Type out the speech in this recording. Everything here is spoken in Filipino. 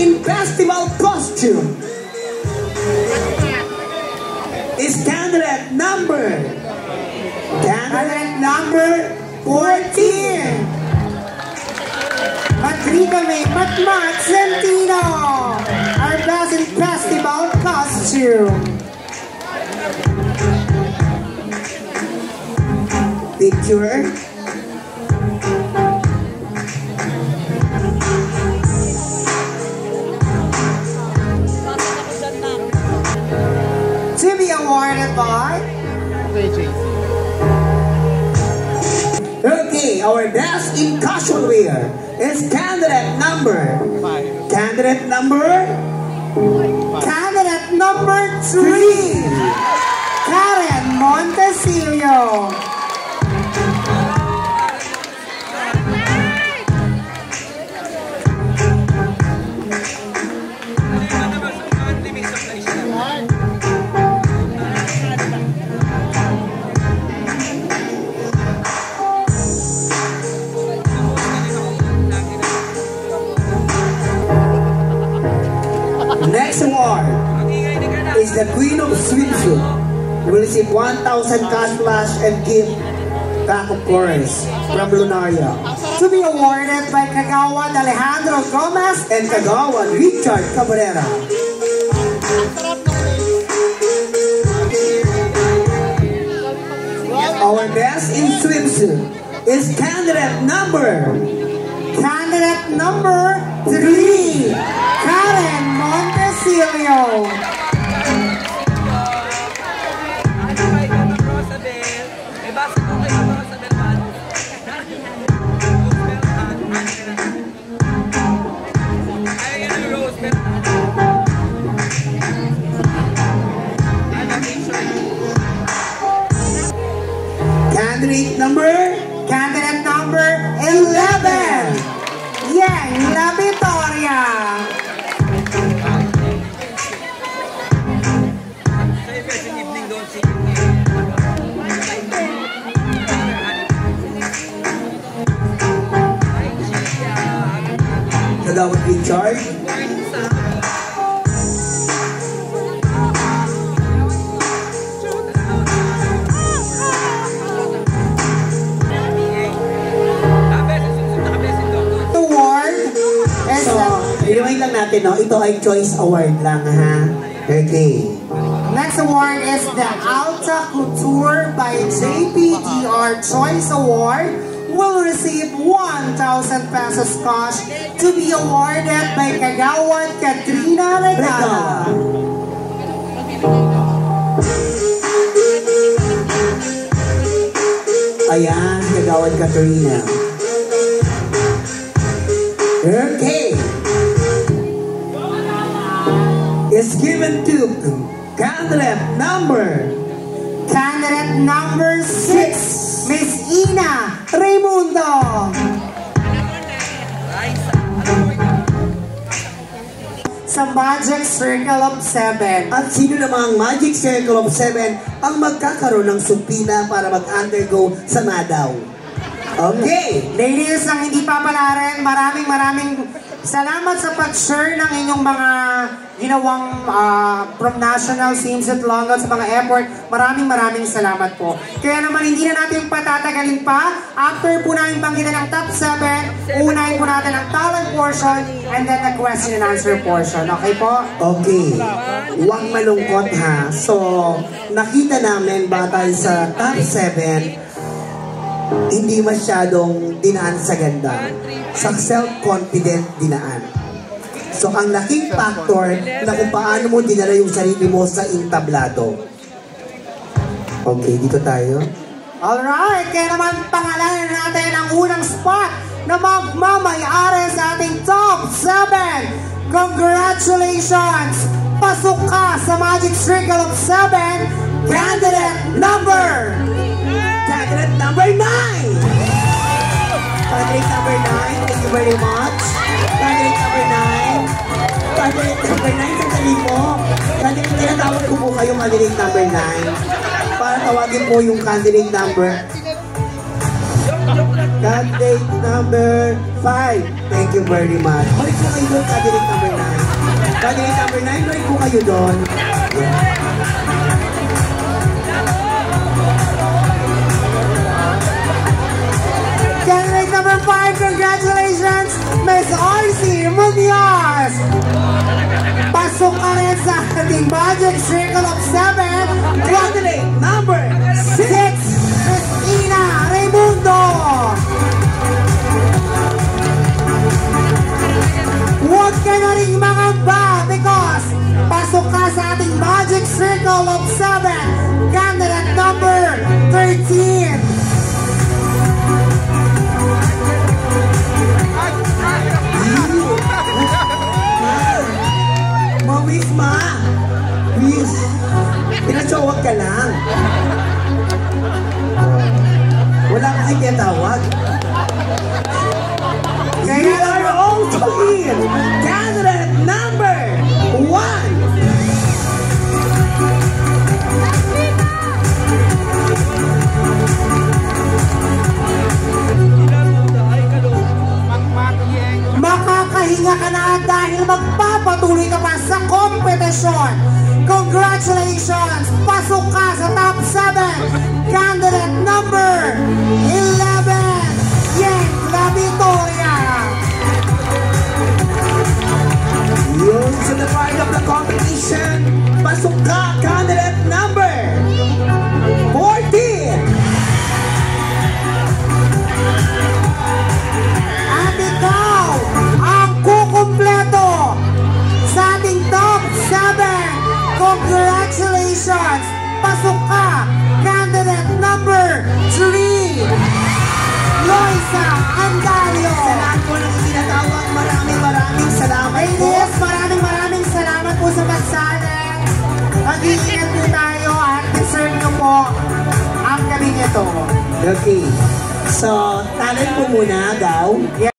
in festival costume is candidate number 14. Patrica May Matmat Centino, our best in festival costume. Picture. To be awarded by Okay, our best in casual wear is candidate number 3. candidate number 3, Karen Montecillo. Next award is the Queen of Swimsuit. You will receive 1,000 cash flash and gift back of course from Lunaria. To be awarded by Kagawan Alejandro Gomez And Kagawan Richard Cabrera. Our best in swimsuit is candidate number 3, Karen Montecillo. Candidate number 11, Yang La Victoria. Kagawan Richard. I-remind lang natin, no? Ito ay choice award lang, ha? Okay. Next award is the Alta Couture by JPDR Choice Award. Will receive 1,000 pesos cash to be awarded by Kagawan Katrina Regala. Ayan, Kagawan Katrina. Okay. Is given to candidate number 6, Miss Ina Raimundo. Sa Magic Circle of 7. At sino namang Magic Circle of 7 ang magkakaroon ng supina para mag-undergo sa Madaw? Okay. Ladies, ang hindi papalarin, maraming salamat sa pag-share ng inyong mga ginawang from national teams at London sa mga airport. Maraming salamat po. Kaya naman hindi na natin patatagalin pa. After po namin banggitin ang top 7, unahin po natin ang talent portion and then the question and answer portion. Okay po? Okay. Huwag malungkot, ha. So, nakita namin batay sa top 7, hindi masyadong dinaan sa ganda. Sa self-confident dinaan. So, ang laking factor na kung paano mo dinala yung sarili mo sa entablado. Okay, dito tayo. Alright, kaya naman pangalanan natin ang unang spot na magmamayari sa ating top 7. Congratulations! Pasok ka sa Magic Circle of 7, candidate number 9! Candidate number 9, thank you very much. Candidate number 9. Candidate number 9, sandali po. Tinatawag ko po kayo candidate number 9. Para tawagin po yung candidate number. Candidate number 5. Thank you very much. Balik po kayo doon, candidate number 9. Candidate number 9, right po kayo doon. Candidate number 5, congratulations, Ms. RC Munoz! Pasok ka rin sa ating Magic Circle of 7. Candidate number 6, Christina Raimundo! Huwag ka na rin mangamba because pasok ka sa ating Magic Circle of 7, candidate number 13. Mawis ma! Please! Pinachowag ka lang. Wala ka kayo tawag. You are also in candidate number 1. Makakahinga ka na dahil magpapatuloy ka pa sa kompetisyon. Congratulations! Pasok ka sa top 7. Candidate number 11, Yeng La Victoria. Yun sa the part of the competition. Pasok ka, candidate number 14. At ikaw ang kukumpleto sa ating top 7. Congratulations! Pasok ka, candidate number 3, Loisa Andalio. Sa lahat po ng itinatawag, maraming salamat po. Ladies, maraming salamat po sa pagsali. Mag-iingat po tayo at deserve nyo po ang gabing ito. Okay. So, talent po muna, Gaw.